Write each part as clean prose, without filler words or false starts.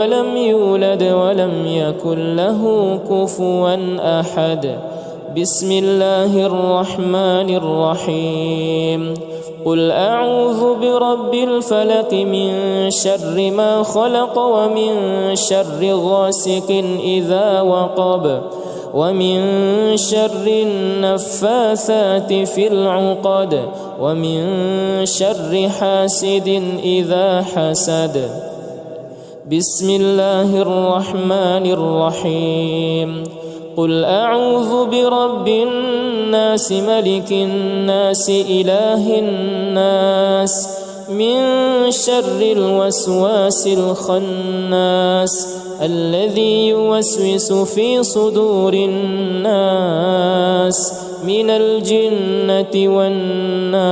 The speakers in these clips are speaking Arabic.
ولم يولد ولم يكن له كفوا أحد. بسم الله الرحمن الرحيم. قل أعوذ برب الفلق من شر ما خلق ومن شر غاسق إذا وقب ومن شر النفاثات في العقد ومن شر حاسد إذا حسد. بسم الله الرحمن الرحيم. قل أعوذ برب الناس ملك الناس إله الناس من شر الوسواس الخناس الذي يوسوس في صدور الناس من الجنة والناس.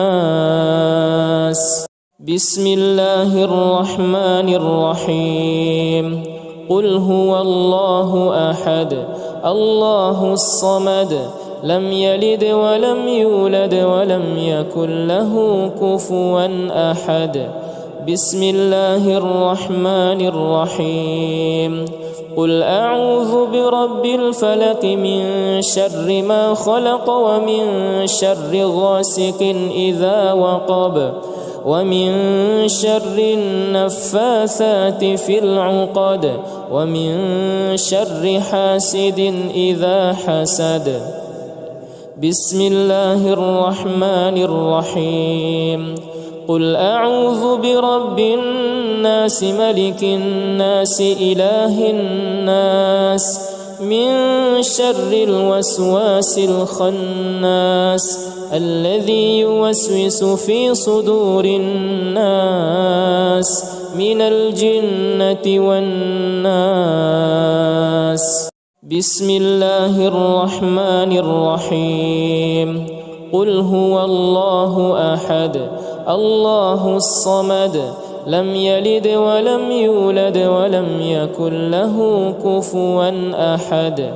بسم الله الرحمن الرحيم. قل هو الله أحد الله الصمد لم يلد ولم يولد ولم يكن له كفوا أحد. بسم الله الرحمن الرحيم. قل أعوذ برب الفلق من شر ما خلق ومن شر غاسق إذا وقب ومن شر النفاثات في العقد ومن شر حاسد إذا حسد. بسم الله الرحمن الرحيم. قل أعوذ برب الناس ملك الناس إله الناس من شر الوسواس الخناس الذي يوسوس في صدور الناس من الجنة والناس. بسم الله الرحمن الرحيم. قل هو الله أحد الله الصمد لم يلد ولم يولد ولم يكن له كفوا أحد.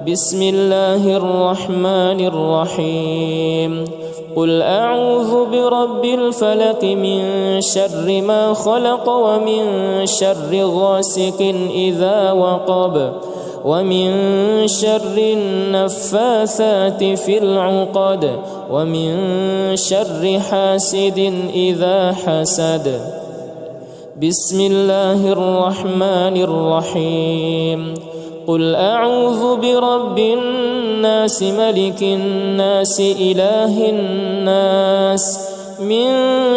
بسم الله الرحمن الرحيم. قل أعوذ برب الفلق من شر ما خلق ومن شر غاسق إذا وقب ومن شر النفاثات في العقد ومن شر حاسد إذا حسد. بسم الله الرحمن الرحيم. قل أعوذ برب الناس ملك الناس إله الناس من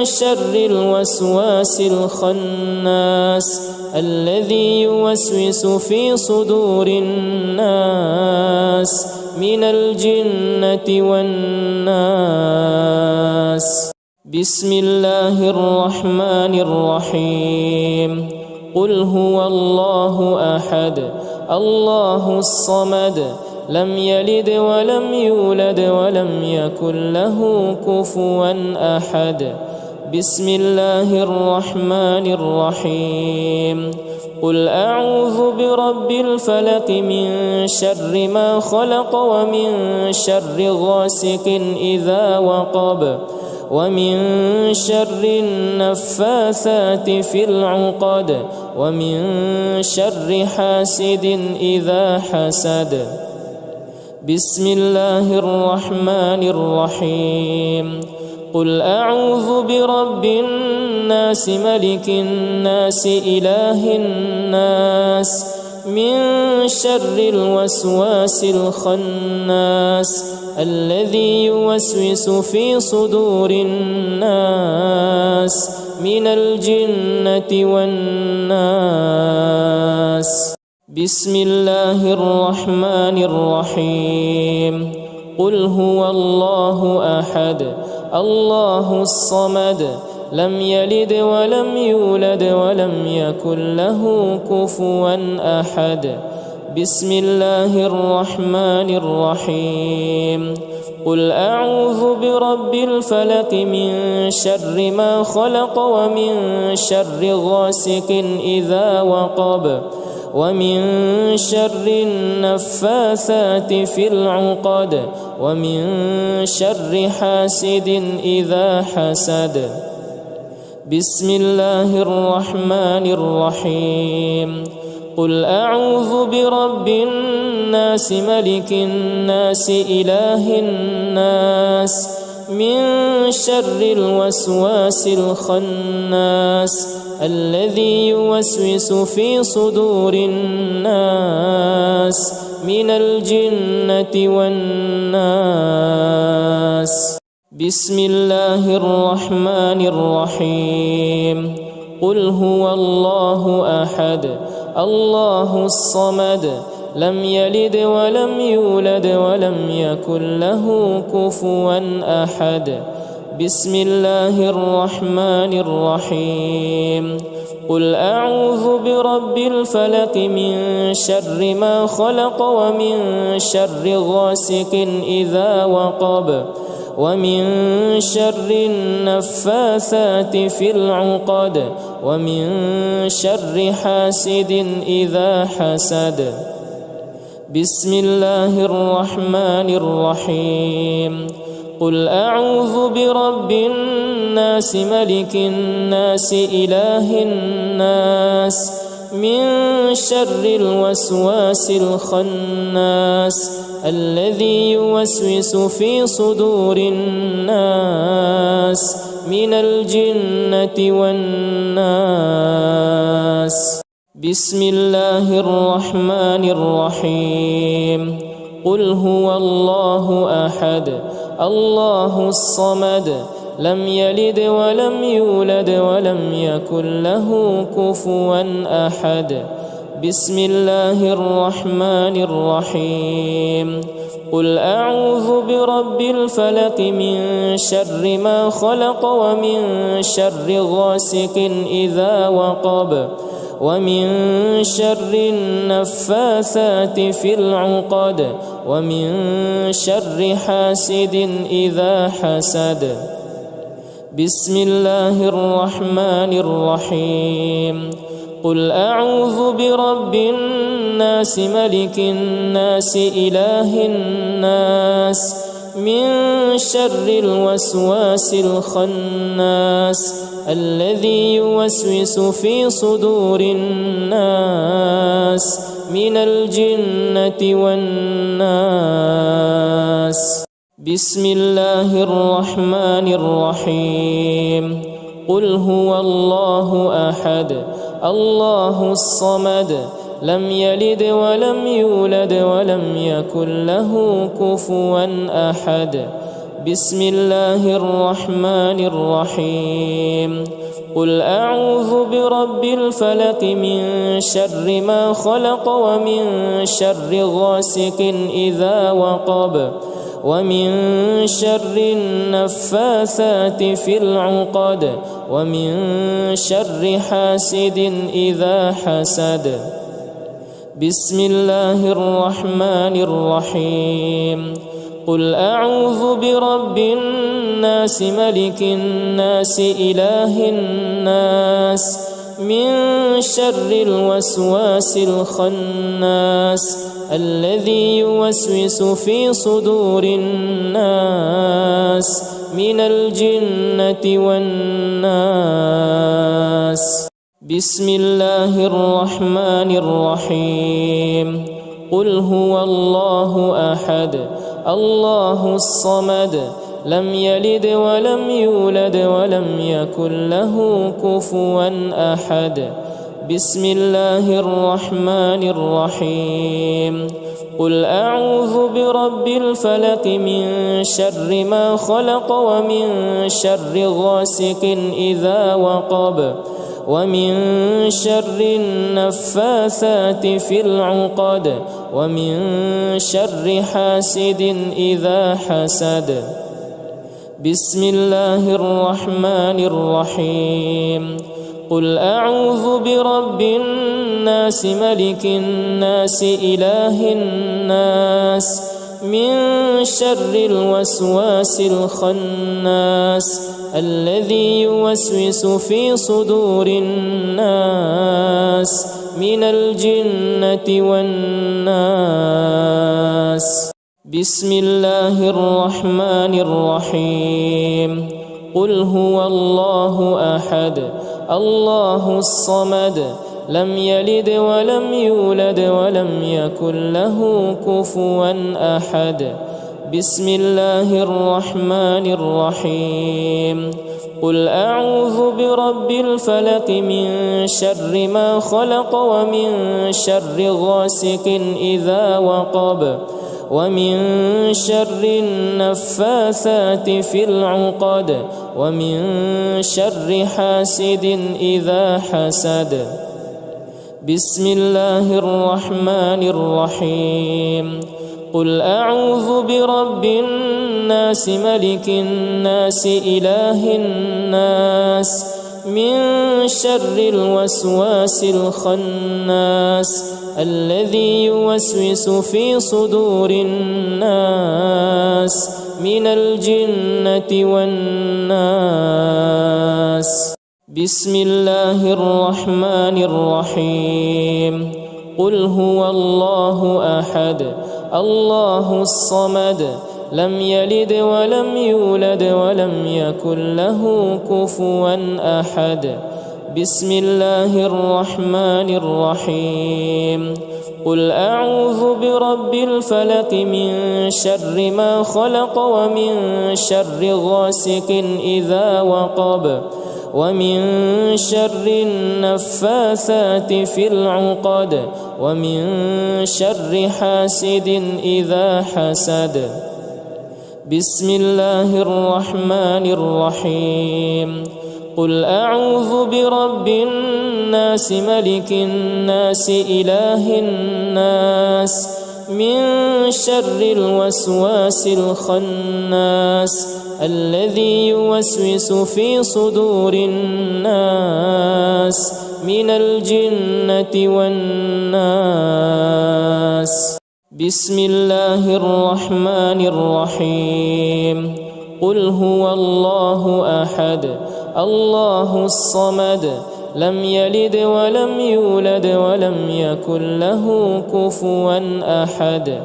شر الوسواس الخناس الذي يوسوس في صدور الناس من الجنة والناس. بسم الله الرحمن الرحيم. قل هو الله أحد الله الصمد لم يلد ولم يولد ولم يكن له كفوا أحد. بسم الله الرحمن الرحيم. قل أعوذ برب الفلق من شر ما خلق ومن شر غاسق إذا وقب ومن شر النفاثات في العقد ومن شر حاسد إذا حسد. بسم الله الرحمن الرحيم. قل أعوذ برب الناس ملك الناس إله الناس من شر الوسواس الخناس الذي يوسوس في صدور الناس من الجنة والناس. بسم الله الرحمن الرحيم. قل هو الله أحد الله الصمد لم يلد ولم يولد ولم يكن له كفوا أحد. بسم الله الرحمن الرحيم. قل أعوذ برب الفلق من شر ما خلق ومن شر غاسق إذا وقب ومن شر النفاثات في العقد ومن شر حاسد إذا حسد. بسم الله الرحمن الرحيم. قل أعوذ برب الناس ملك الناس إله الناس من شر الوسواس الخناس الذي يوسوس في صدور الناس من الجنة والناس. بسم الله الرحمن الرحيم. قل هو الله أحد الله الصمد لم يلد ولم يولد ولم يكن له كفوا أحد. بسم الله الرحمن الرحيم. قل أعوذ برب الفلق من شر ما خلق ومن شر غاسق إذا وقب ومن شر النفاثات في العقد ومن شر حاسد إذا حسد. بسم الله الرحمن الرحيم. قل أعوذ برب الناس ملك الناس إله الناس من شر الوسواس الخناس الذي يوسوس في صدور الناس من الجنة والناس. بسم الله الرحمن الرحيم. قل هو الله أحد الله الصمد لم يلد ولم يولد ولم يكن له كفوا أحد. بسم الله الرحمن الرحيم. قل أعوذ برب الفلق من شر ما خلق ومن شر غاسق إذا وقب ومن شر النفاثات في العقد ومن شر حاسد إذا حسد. بسم الله الرحمن الرحيم. قل أعوذ برب الناس ملك الناس إله الناس من شر الوسواس الخناس الذي يوسوس في صدور الناس من الجنة والناس. بسم الله الرحمن الرحيم. قل هو الله أحد الله الصمد لم يلد ولم يولد ولم يكن له كفوا أحد. بسم الله الرحمن الرحيم. قل أعوذ برب الفلق من شر ما خلق ومن شر غاسق إذا وقب ومن شر النفاثات في العقد ومن شر حاسد إذا حسد. بسم الله الرحمن الرحيم. قل أعوذ برب الناس ملك الناس إله الناس من شر الوسواس الخناس الذي يوسوس في صدور الناس من الجنة والناس. بسم الله الرحمن الرحيم. قل هو الله أحد الله الصمد لم يلد ولم يولد ولم يكن له كفوا أحد. بسم الله الرحمن الرحيم. قل أعوذ برب الفلق من شر ما خلق ومن شر غاسق إذا وقب ومن شر النفاثات في العقد ومن شر حاسد إذا حسد. بسم الله الرحمن الرحيم. قل أعوذ برب الناس ملك الناس إله الناس من شر الوسواس الخناس الذي يوسوس في صدور الناس من الجنة والناس. بسم الله الرحمن الرحيم. قل هو الله أحد الله الصمد لم يلد ولم يولد ولم يكن له كفوا أحد. بسم الله الرحمن الرحيم. قل أعوذ برب الفلق من شر ما خلق ومن شر غاسق إذا وقب ومن شر النفاثات في العقد ومن شر حاسد إذا حسد. بسم الله الرحمن الرحيم. قل أعوذ برب الناس ملك الناس إله الناس من شر الوسواس الخناس الذي يوسوس في صدور الناس من الجنة والناس. بسم الله الرحمن الرحيم. قل هو الله أحد الله الصمد لم يلد ولم يولد ولم يكن له كفوا أحد. بسم الله الرحمن الرحيم. قل أعوذ برب الفلق من شر ما خلق ومن شر غاسق إذا وقب ومن شر النفاثات في العقد ومن شر حاسد إذا حسد. بسم الله الرحمن الرحيم. قل أعوذ برب الناس ملك الناس إله الناس من شر الوسواس الخناس الذي يوسوس في صدور الناس من الجنة والناس. بسم الله الرحمن الرحيم. قل هو الله أحد الله الصمد لم يلد ولم يولد ولم يكن له كفوا أحد.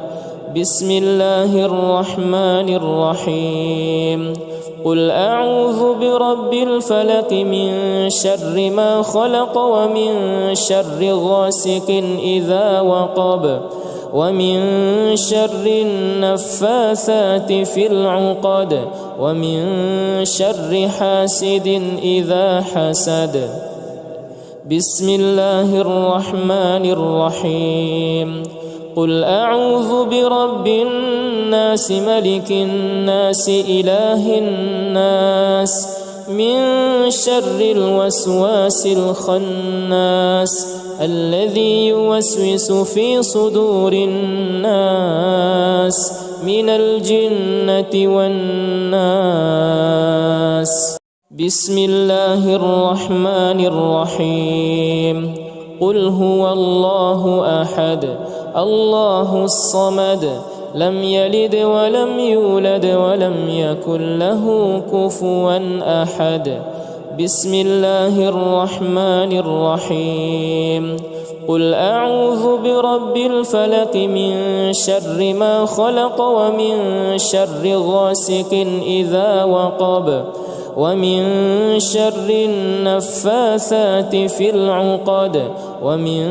بسم الله الرحمن الرحيم. قل أعوذ برب الفلق من شر ما خلق ومن شر غاسق إذا وقب ومن شر النفاثات في العقد ومن شر حاسد إذا حسد. بسم الله الرحمن الرحيم. قل أعوذ برب الناس ملك الناس إله الناس من شر الوسواس الخناس الذي يوسوس في صدور الناس من الجنة والناس. بسم الله الرحمن الرحيم. قل هو الله أحد الله الصمد لم يلد ولم يولد ولم يكن له كفوا أحد. بسم الله الرحمن الرحيم. قل أعوذ برب الفلق من شر ما خلق ومن شر غاسق إذا وقب ومن شر النفاثات في العقد ومن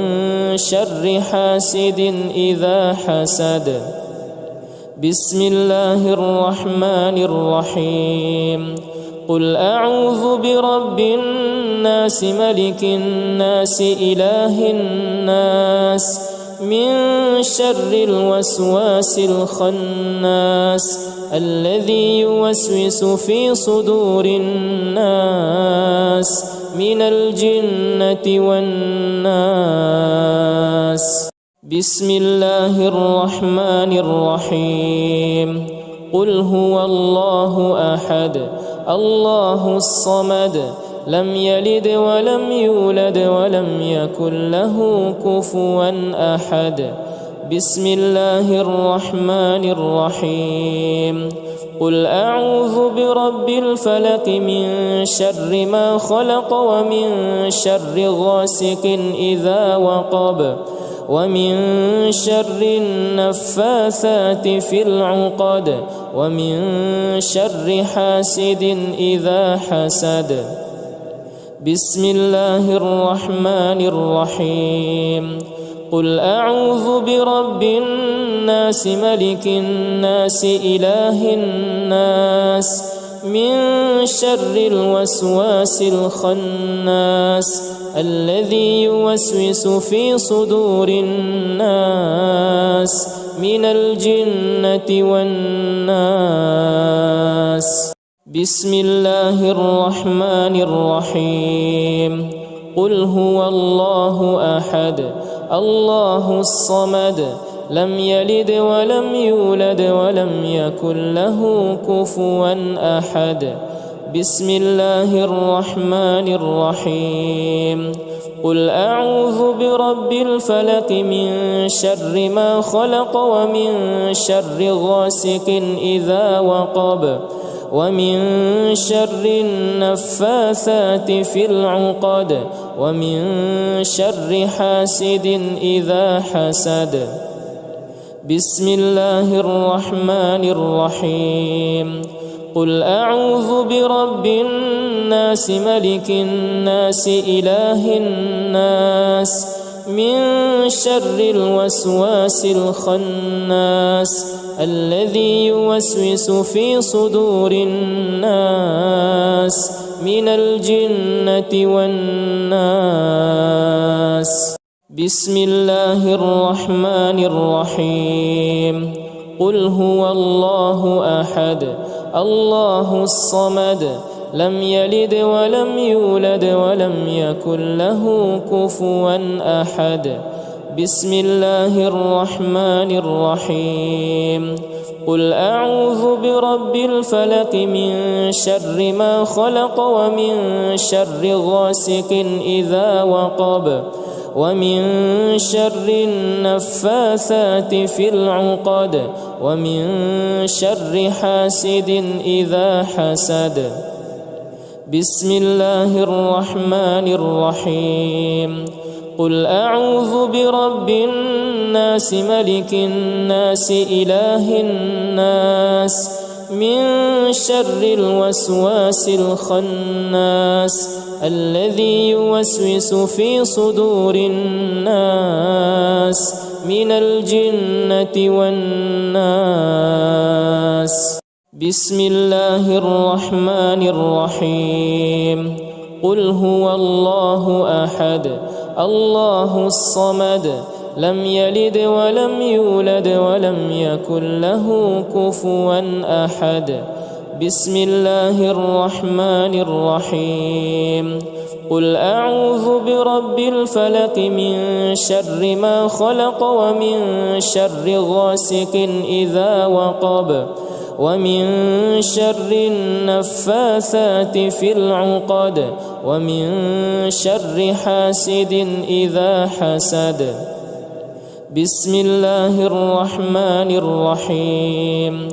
شر حاسد إذا حسد. بسم الله الرحمن الرحيم. قل أعوذ برب الناس ملك الناس إله الناس من شر الوسواس الخناس الذي يوسوس في صدور الناس من الجنة والناس. بسم الله الرحمن الرحيم. قل هو الله أحد الله الصمد لم يلد ولم يولد ولم يكن له كفوا أحد. بسم الله الرحمن الرحيم. قل أعوذ برب الفلق من شر ما خلق ومن شر غاسق إذا وقب ومن شر النفاثات في العقد ومن شر حاسد إذا حسد. بسم الله الرحمن الرحيم قل أعوذ برب الناس ملك الناس إله الناس من شر الوسواس الخناس الذي يوسوس في صدور الناس من الجنة والناس. بسم الله الرحمن الرحيم قل هو الله أحد الله الصمد لم يلد ولم يولد ولم يكن له كفوا أحد. بسم الله الرحمن الرحيم قل أعوذ برب الفلق من شر ما خلق ومن شر غاسق إذا وقب ومن شر النفاثات في العقد ومن شر حاسد إذا حسد. بسم الله الرحمن الرحيم قل أعوذ برب الناس ملك الناس إله الناس من شر الوسواس الخناس الذي يوسوس في صدور الناس من الجنة والناس. بسم الله الرحمن الرحيم قل هو الله أحد الله الصمد لم يلد ولم يولد ولم يكن له كفوا أحد. بسم الله الرحمن الرحيم قل أعوذ برب الفلق من شر ما خلق ومن شر غاسق إذا وقب ومن شر النفاثات في العقد ومن شر حاسد إذا حسد. بسم الله الرحمن الرحيم قل أعوذ برب الناس ملك الناس إله الناس من شر الوسواس الخناس الذي يوسوس في صدور الناس من الجنة والناس. بسم الله الرحمن الرحيم قل هو الله أحد الله الصمد لم يلد ولم يولد ولم يكن له كفوا أحد. بسم الله الرحمن الرحيم قل أعوذ برب الفلق من شر ما خلق ومن شر غاسق إذا وقب ومن شر النفاثات في العقد ومن شر حاسد إذا حسد. بسم الله الرحمن الرحيم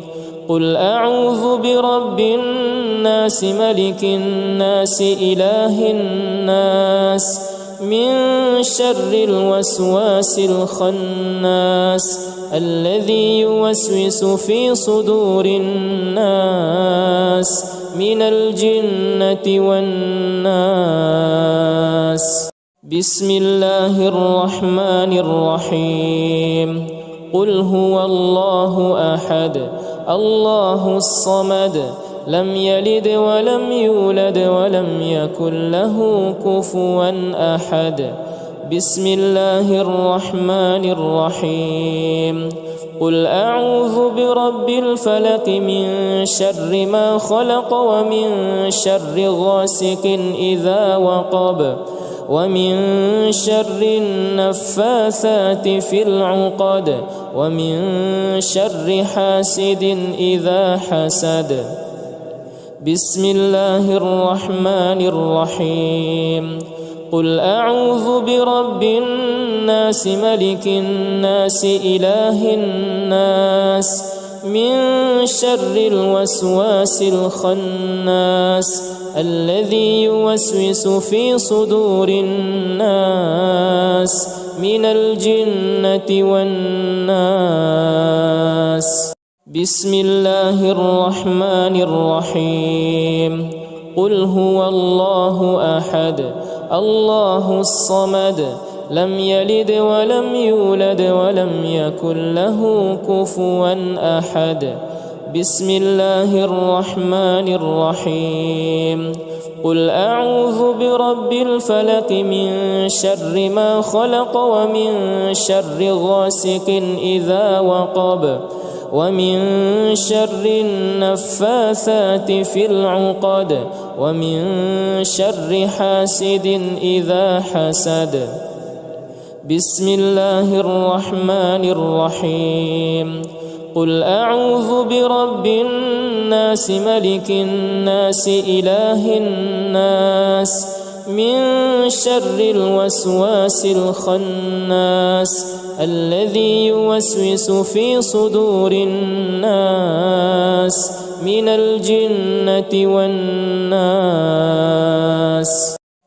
قل أعوذ برب الناس ملك الناس إله الناس من شر الوسواس الخناس الذي يوسوس في صدور الناس من الجنة والناس. بسم الله الرحمن الرحيم قل هو الله أحد الله الصمد لم يلد ولم يولد ولم يكن له كفوا أحد. بسم الله الرحمن الرحيم قل أعوذ برب الفلق من شر ما خلق ومن شر غاسق إذا وقب ومن شر النفاثات في العقد ومن شر حاسد إذا حسد. بسم الله الرحمن الرحيم قل أعوذ برب الناس ملك الناس إله الناس من شر الوسواس الخناس الذي يوسوس في صدور الناس من الجنة والناس. بسم الله الرحمن الرحيم قل هو الله أحد الله الصمد لم يلد ولم يولد ولم يكن له كفوا أحد بسم الله الرحمن الرحيم قل أعوذ برب الفلق من شر ما خلق ومن شر غاسق إذا وقب ومن شر النفاثات في العقد ومن شر حاسد إذا حسد بسم الله الرحمن الرحيم قل أعوذ برب الناس ملك الناس إله الناس من شر الوسواس الخناس الذي يوسوس في صدور الناس من الجنة والناس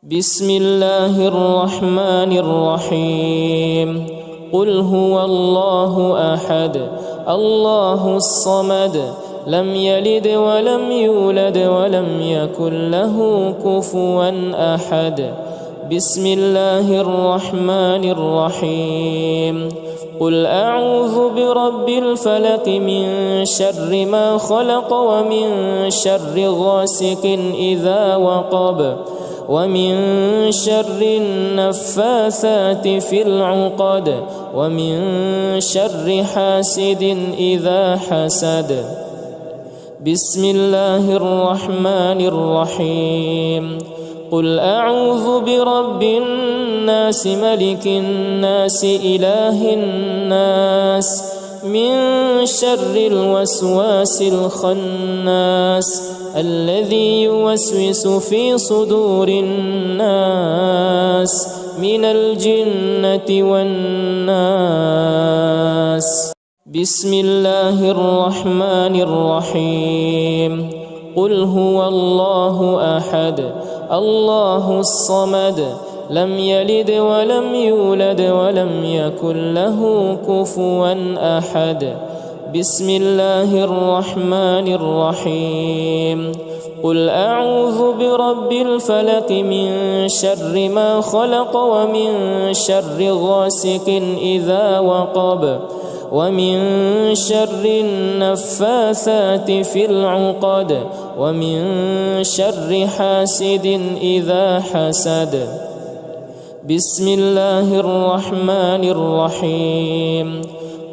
بسم الله الرحمن الرحيم قل هو الله أحد الله الصمد لم يلد ولم يولد ولم يكن له كفوا أحد بسم الله الرحمن الرحيم قل أعوذ برب الفلق من شر ما خلق ومن شر غاسق إذا وقب ومن شر النفاثات في العقد ومن شر حاسد إذا حسد بسم الله الرحمن الرحيم قل أعوذ برب الناس ملك الناس إله الناس من شر الوسواس الخناس الذي يوسوس في صدور الناس من الجنة والناس بسم الله الرحمن الرحيم قل هو الله أحد الله الصمد لم يلد ولم يولد ولم يكن له كفوا أحد بسم الله الرحمن الرحيم قل أعوذ برب الفلق من شر ما خلق ومن شر غاسق إذا وقب ومن شر النفاثات في العقد ومن شر حاسد إذا حسد بسم الله الرحمن الرحيم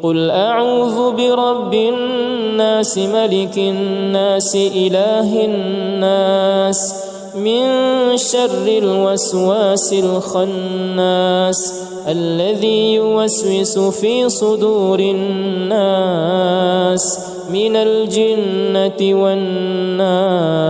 قل أعوذ برب الناس ملك الناس إله الناس من شر الوسواس الخناس الذي يوسوس في صدور الناس من الجنة والناس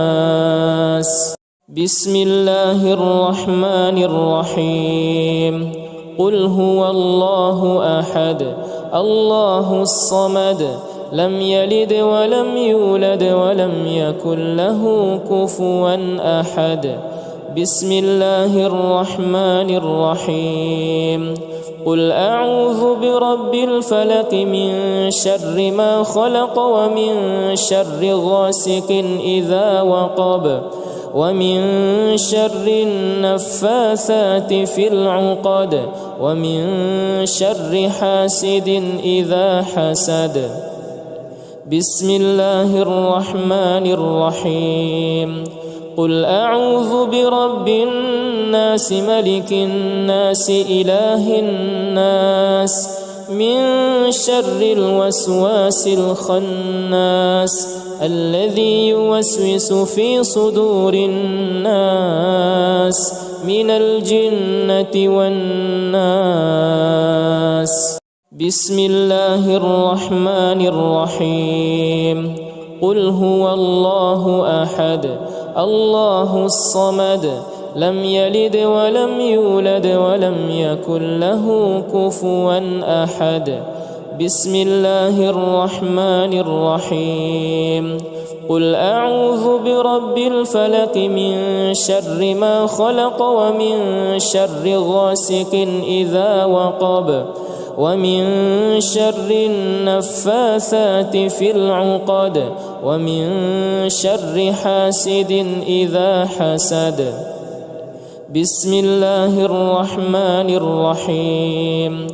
بسم الله الرحمن الرحيم قل هو الله أحد الله الصمد لم يلد ولم يولد ولم يكن له كفوا أحد بسم الله الرحمن الرحيم قل أعوذ برب الفلق من شر ما خلق ومن شر غاسق إذا وقب ومن شر النفاثات في العقد ومن شر حاسد إذا حسد بسم الله الرحمن الرحيم قل أعوذ برب الناس ملك الناس إله الناس من شر الوسواس الخناس الذي يوسوس في صدور الناس من الجنة والناس بسم الله الرحمن الرحيم قل هو الله أحد الله الصمد لم يلد ولم يولد ولم يكن له كفوا أحد بسم الله الرحمن الرحيم قل أعوذ برب الفلق من شر ما خلق ومن شر غاسق إذا وقب ومن شر النفاثات في العقد ومن شر حاسد إذا حسد. بسم الله الرحمن الرحيم.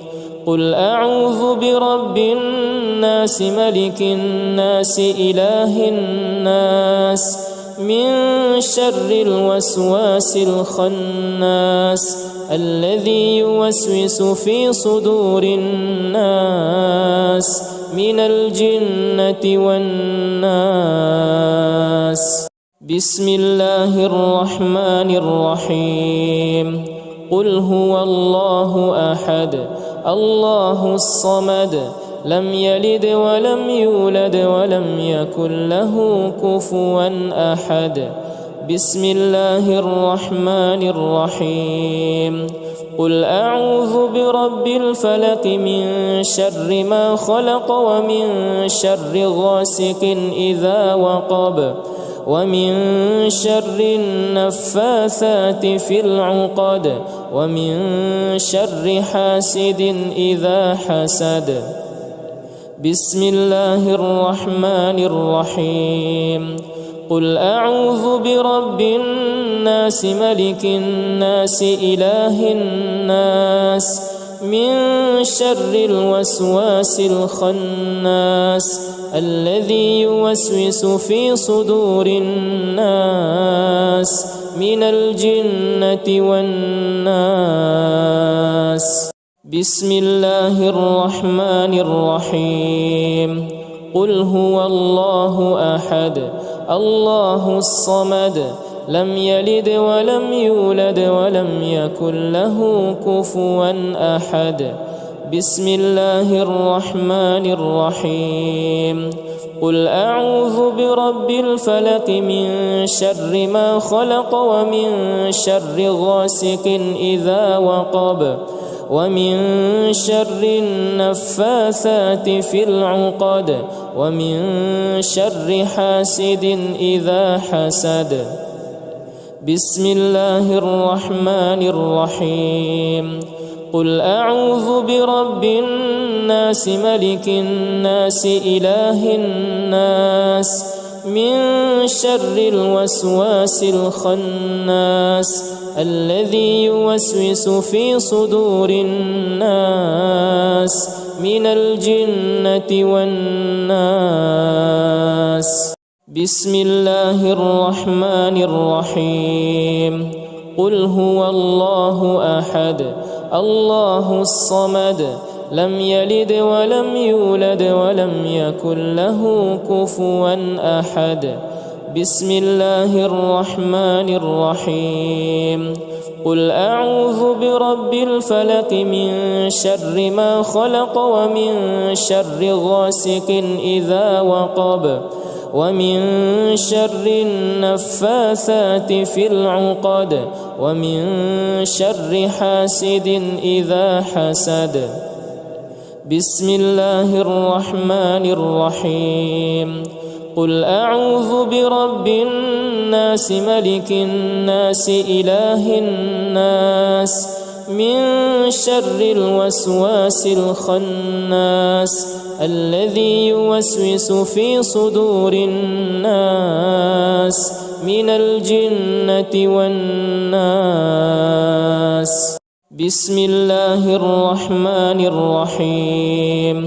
قل أعوذ برب الناس ملك الناس إله الناس من شر الوسواس الخناس الذي يوسوس في صدور الناس من الجنة والناس. بسم الله الرحمن الرحيم. قل هو الله أحد الله الصمد لم يلد ولم يولد ولم يكن له كفوا أحد. بسم الله الرحمن الرحيم. قل أعوذ برب الفلق من شر ما خلق ومن شر غاسق إذا وقب ومن شر النفاثات في العقد ومن شر حاسد إذا حسد. بسم الله الرحمن الرحيم. قل أعوذ برب الناس ملك الناس إله الناس من شر الوسواس الخناس الذي يوسوس في صدور الناس من الجنة والناس. بسم الله الرحمن الرحيم. قل هو الله أحد الله الصمد لم يلد ولم يولد ولم يكن له كفوا أحد. بسم الله الرحمن الرحيم. قل أعوذ برب الفلق من شر ما خلق ومن شر غاسق إذا وقب ومن شر النفاثات في العقد ومن شر حاسد إذا حسد. بسم الله الرحمن الرحيم. قل أعوذ برب الناس ملك الناس إله الناس من شر الوسواس الخناس الذي يوسوس في صدور الناس من الجنة والناس. بسم الله الرحمن الرحيم. قل هو الله أحد الله الصمد لم يلد ولم يولد ولم يكن له كفوا أحد. بسم الله الرحمن الرحيم. قل أعوذ برب الفلق من شر ما خلق ومن شر غاسق إذا وقب ومن شر النفاثات في العقد ومن شر حاسد إذا حسد. بسم الله الرحمن الرحيم. قل أعوذ برب الناس ملك الناس إله الناس من شر الوسواس الخناس الذي يوسوس في صدور الناس من الجنة والناس. بسم الله الرحمن الرحيم.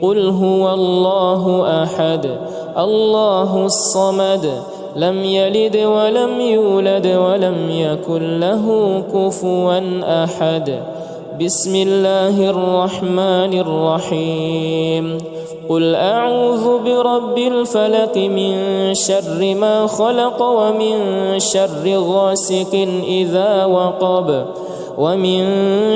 قل هو الله أحد الله الصمد لم يلد ولم يولد ولم يكن له كفوا أحد. بسم الله الرحمن الرحيم. قل أعوذ برب الفلق من شر ما خلق ومن شر غاسق إذا وقب ومن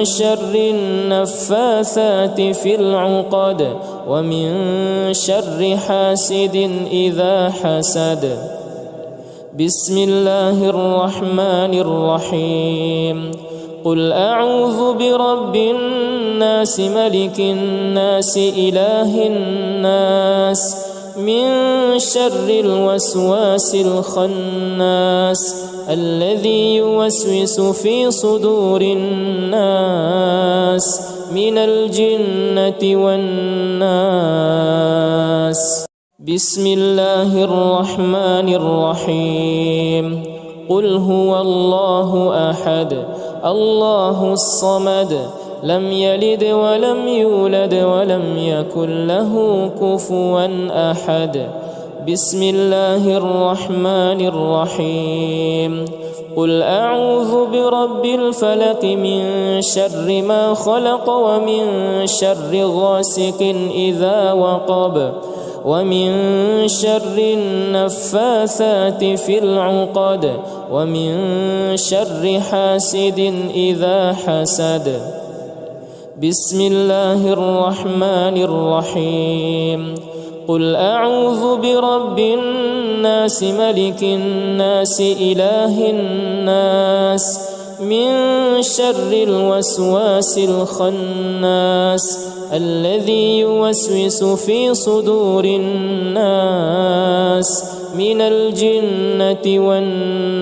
شر النفاثات في العقد ومن شر حاسد إذا حسد. بسم الله الرحمن الرحيم. قل أعوذ برب الناس ملك الناس إله الناس من شر الوسواس الخناس الذي يوسوس في صدور الناس من الجنة والناس. بسم الله الرحمن الرحيم. قل هو الله أحد الله الصمد لم يلد ولم يولد ولم يكن له كفوا أحد. بسم الله الرحمن الرحيم. قل أعوذ برب الفلق من شر ما خلق ومن شر غاسق إذا وقب ومن شر النفاثات في العقد ومن شر حاسد إذا حسد. بسم الله الرحمن الرحيم. قل أعوذ برب الناس ملك الناس إله الناس من شر الوسواس الخناس الذي يوسوس في صدور الناس من الجنة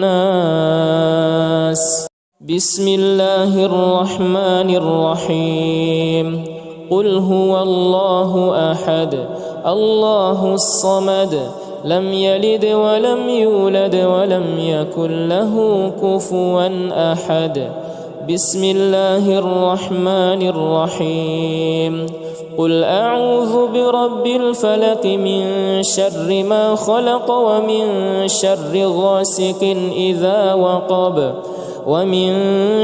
والناس. بسم الله الرحمن الرحيم. قل هو الله أحد الله الصمد لم يلد ولم يولد ولم يكن له كفوا أحد. بسم الله الرحمن الرحيم. قل أعوذ برب الفلق من شر ما خلق ومن شر غاسق إذا وقب ومن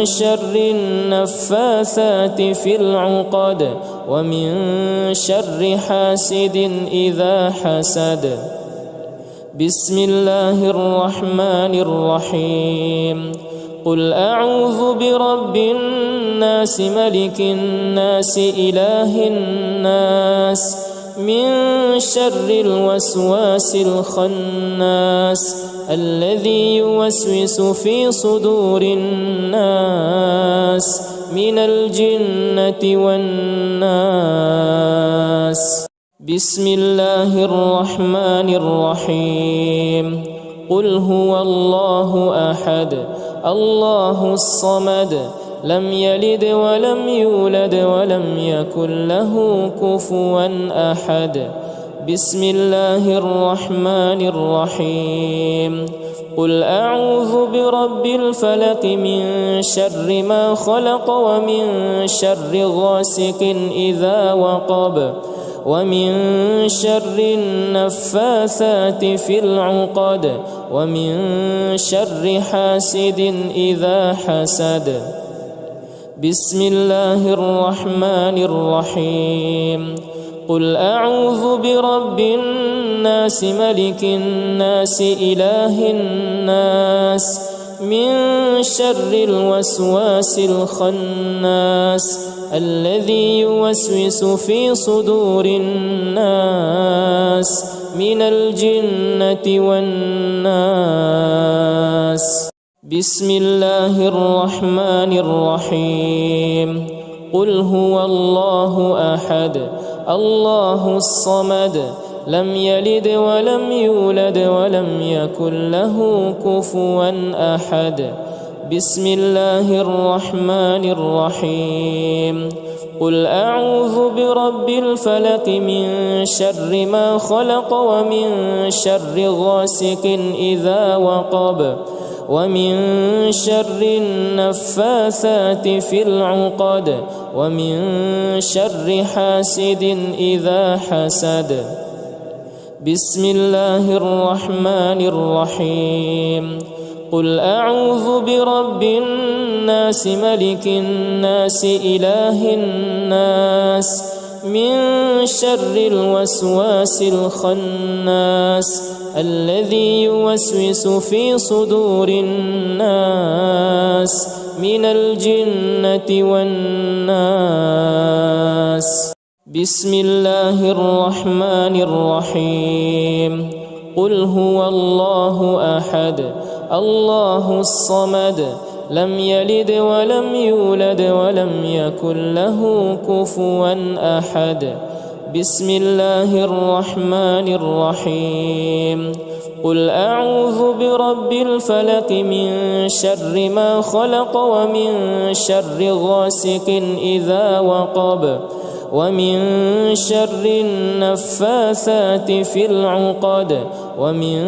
شر النفاثات في العقد ومن شر حاسد إذا حسد. بسم الله الرحمن الرحيم. قل أعوذ برب الناس ملك الناس إله الناس من شر الوسواس الخناس الذي يوسوس في صدور الناس من الجنة والناس. بسم الله الرحمن الرحيم. قل هو الله أحد الله الصمد لم يلد ولم يولد ولم يكن له كفوا أحد. بسم الله الرحمن الرحيم. قل أعوذ برب الفلق من شر ما خلق ومن شر غاسق إذا وقب ومن شر النفاثات في العقد ومن شر حاسد إذا حسد. بسم الله الرحمن الرحيم. قل أعوذ برب الناس ملك الناس إله الناس من شر الوسواس الخناس الذي يوسوس في صدور الناس من الجنة والناس. بسم الله الرحمن الرحيم. قل هو الله أحد الله الصمد لم يلد ولم يولد ولم يكن له كفوا أحد. بسم الله الرحمن الرحيم. قل أعوذ برب الفلق من شر ما خلق ومن شر غاسق إذا وقب ومن شر النفاثات في العقد ومن شر حاسد إذا حسد. بسم الله الرحمن الرحيم. قل أعوذ برب الناس ملك الناس إله الناس من شر الوسواس الخناس الذي يوسوس في صدور الناس من الجنة والناس. بسم الله الرحمن الرحيم. قل هو الله أحد الله الصمد لم يلد ولم يولد ولم يكن له كفوا أحد. بسم الله الرحمن الرحيم. قل أعوذ برب الفلق من شر ما خلق ومن شر غاسق إذا وقب ومن شر النفاثات في العقد ومن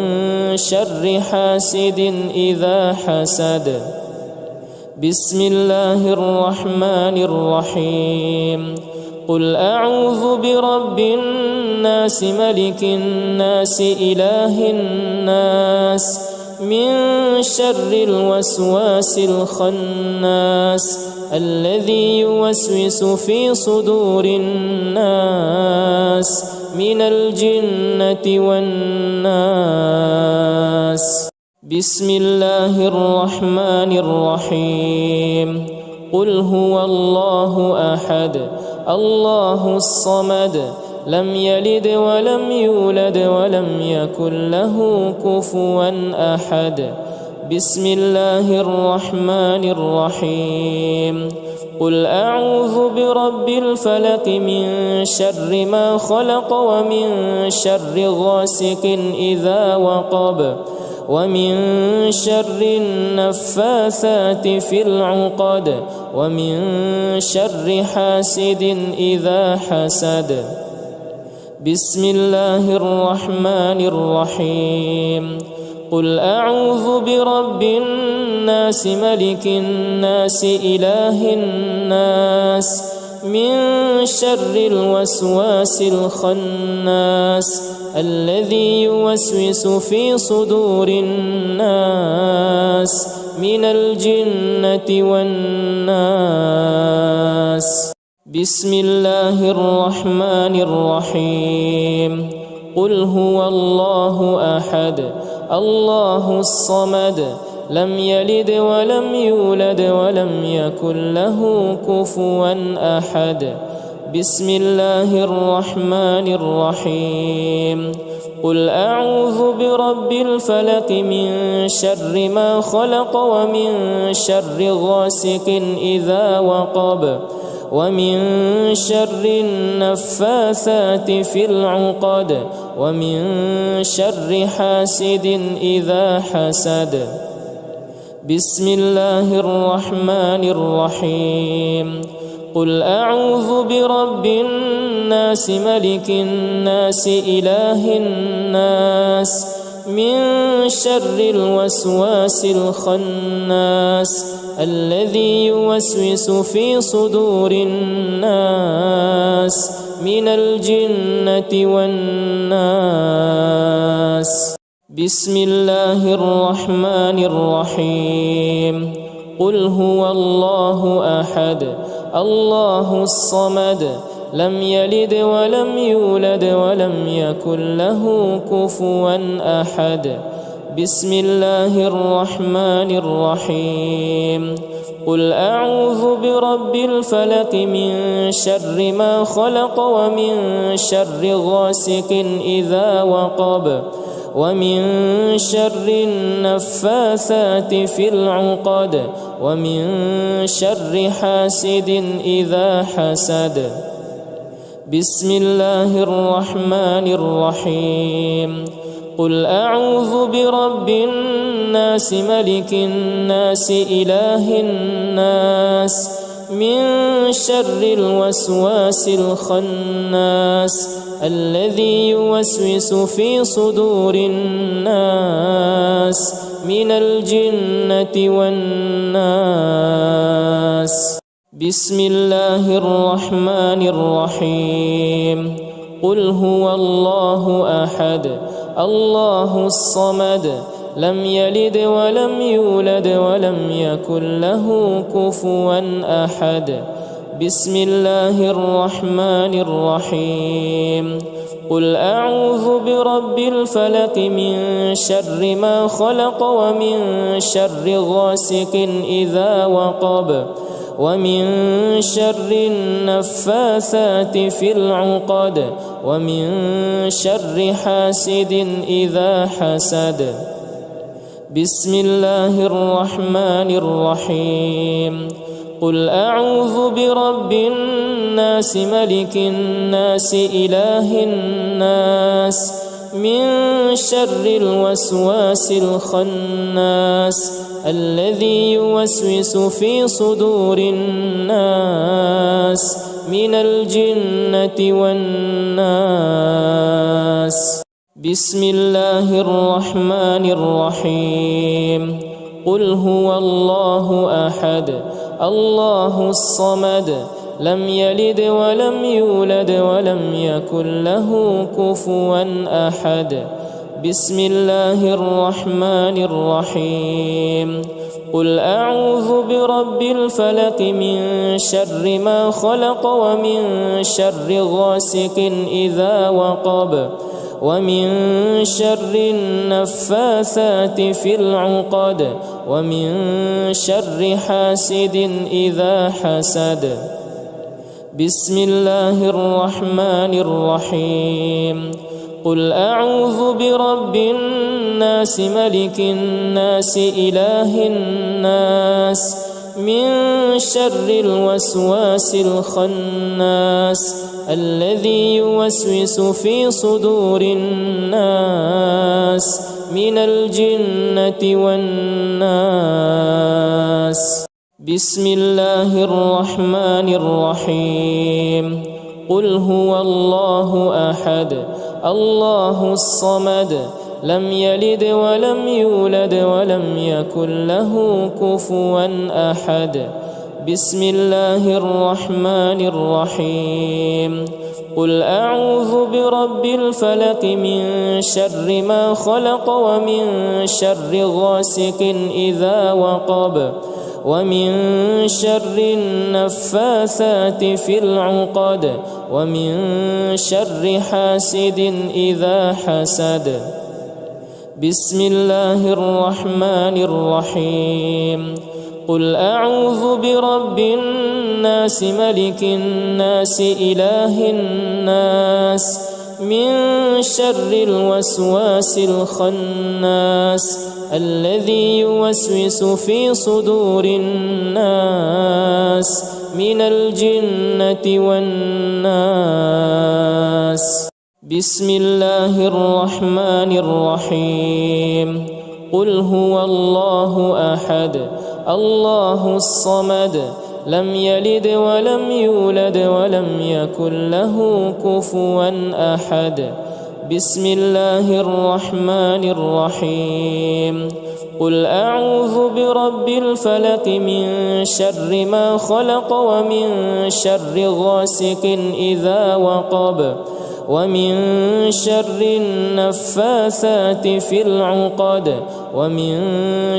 شر حاسد إذا حسد. بسم الله الرحمن الرحيم. قل أعوذ برب الناس ملك الناس إله الناس من شر الوسواس الخناس الذي يوسوس في صدور الناس من الجنة والناس. بسم الله الرحمن الرحيم. قل هو الله أحد الله الصمد لم يلد ولم يولد ولم يكن له كفوا أحد. بسم الله الرحمن الرحيم. قل أعوذ برب الفلق من شر ما خلق ومن شر غاسق إذا وقب ومن شر النفاثات في العقد ومن شر حاسد إذا حسد. بسم الله الرحمن الرحيم. قل أعوذ برب الناس ملك الناس إله الناس من شر الوسواس الخناس الذي يوسوس في صدور الناس من الجنة والناس. بسم الله الرحمن الرحيم. قل هو الله أحد الله الصمد لم يلد ولم يولد ولم يكن له كفوا أحد. بسم الله الرحمن الرحيم. قل أعوذ برب الفلق من شر ما خلق ومن شر غاسق إذا وقب ومن شر النفاثات في العقد ومن شر حاسد إذا حسد. بسم الله الرحمن الرحيم. قل أعوذ برب الناس ملك الناس إله الناس من شر الوسواس الخناس الذي يوسوس في صدور الناس من الجنة والناس. بسم الله الرحمن الرحيم. قل هو الله أحد الله الصمد لم يلد ولم يولد ولم يكن له كفوا أحد. بسم الله الرحمن الرحيم. قل أعوذ برب الفلق من شر ما خلق ومن شر غاسق إذا وقب ومن شر النفاثات في العقد ومن شر حاسد إذا حسد. بسم الله الرحمن الرحيم. قل أعوذ برب الناس ملك الناس إله الناس من شر الوسواس الخناس الذي يوسوس في صدور الناس من الجنة والناس. بسم الله الرحمن الرحيم. قل هو الله أحد الله الصمد لم يلد ولم يولد ولم يكن له كفوا أحد. بسم الله الرحمن الرحيم. قل أعوذ برب الفلق من شر ما خلق ومن شر غاسق إذا وقب ومن شر النفاثات في العقد ومن شر حاسد إذا حسد. بسم الله الرحمن الرحيم. قل أعوذ برب الناس ملك الناس إله الناس من شر الوسواس الخناس الذي يوسوس في صدور الناس من الجنة والناس. بسم الله الرحمن الرحيم. قل هو الله أحد الله الصمد لم يلد ولم يولد ولم يكن له كفوا أحد. بسم الله الرحمن الرحيم. قل أعوذ برب الفلق من شر ما خلق ومن شر غاسق إذا وقب ومن شر النفاثات في العقد ومن شر حاسد إذا حسد. بسم الله الرحمن الرحيم. قل أعوذ برب الناس ملك الناس إله الناس من شر الوسواس الخناس الذي يوسوس في صدور الناس من الجنة والناس. بسم الله الرحمن الرحيم. قل هو الله أحد الله الصمد لم يلد ولم يولد ولم يكن له كفوا أحد. بسم الله الرحمن الرحيم. قل أعوذ برب الفلق من شر ما خلق ومن شر غاسق إذا وقب ومن شر النفاثات في العقد ومن شر حاسد إذا حسد. بسم الله الرحمن الرحيم. قل أعوذ برب الناس ملك الناس إله الناس من شر الوسواس الخناس الذي يوسوس في صدور الناس من الجنة والناس. بسم الله الرحمن الرحيم. قل هو الله أحد الله الصمد لم يلد ولم يولد ولم يكن له كفوا أحد. بسم الله الرحمن الرحيم. قل أعوذ برب الفلق من شر ما خلق ومن شر غاسق إذا وقب ومن شر النفاثات في العقد ومن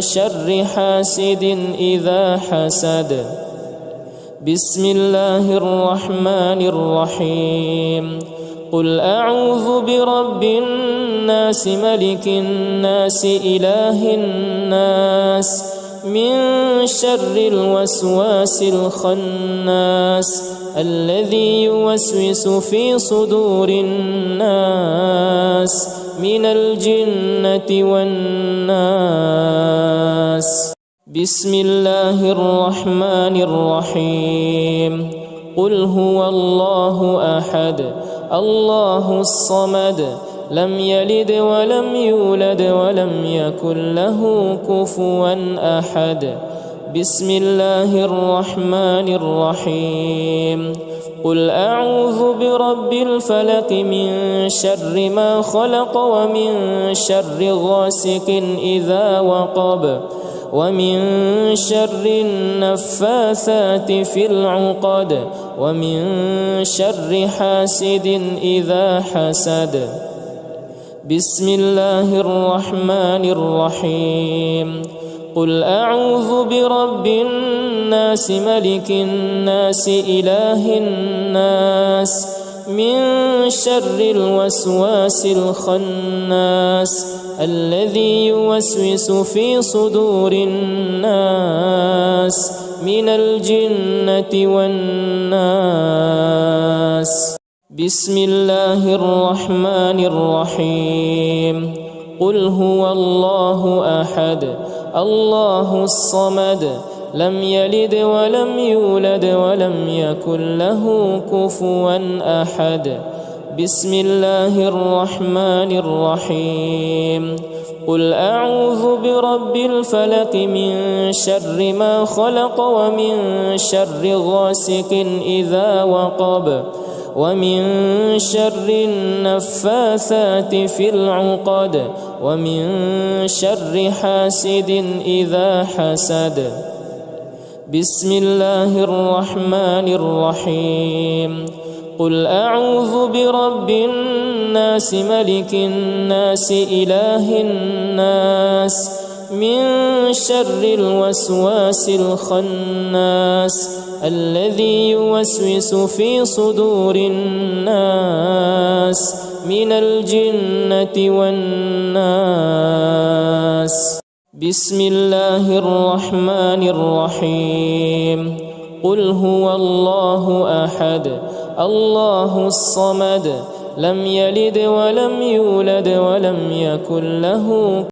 شر حاسد إذا حسد. بسم الله الرحمن الرحيم. قل أعوذ برب الناس ملك الناس إله الناس من شر الوسواس الخناس الذي يوسوس في صدور الناس من الجنة والناس. بسم الله الرحمن الرحيم. قل هو الله أحد الله الصمد لم يلد ولم يولد ولم يكن له كفوا أحد. بسم الله الرحمن الرحيم. قل أعوذ برب الفلق من شر ما خلق ومن شر غاسق إذا وقب ومن شر النفاثات في العقد ومن شر حاسد إذا حسد. بسم الله الرحمن الرحيم. قل أعوذ برب الناس ملك الناس إله الناس من شر الوسواس الخناس الذي يوسوس في صدور الناس من الجنة والناس. بسم الله الرحمن الرحيم. قل هو الله أحد الله الصمد لم يلد ولم يولد ولم يكن له كفوا أحد. بسم الله الرحمن الرحيم قل أعوذ برب الفلق من شر ما خلق ومن شر غاسق إذا وقب ومن شر النفاثات في العقد ومن شر حاسد إذا حسد بسم الله الرحمن الرحيم قل أعوذ برب الناس ملك الناس إله الناس من شر الوسواس الخناس الذي يوسوس في صدور الناس من الجنة والناس بسم الله الرحمن الرحيم قل هو الله أحد الله الصمد لم يلد ولم يولد ولم يكن له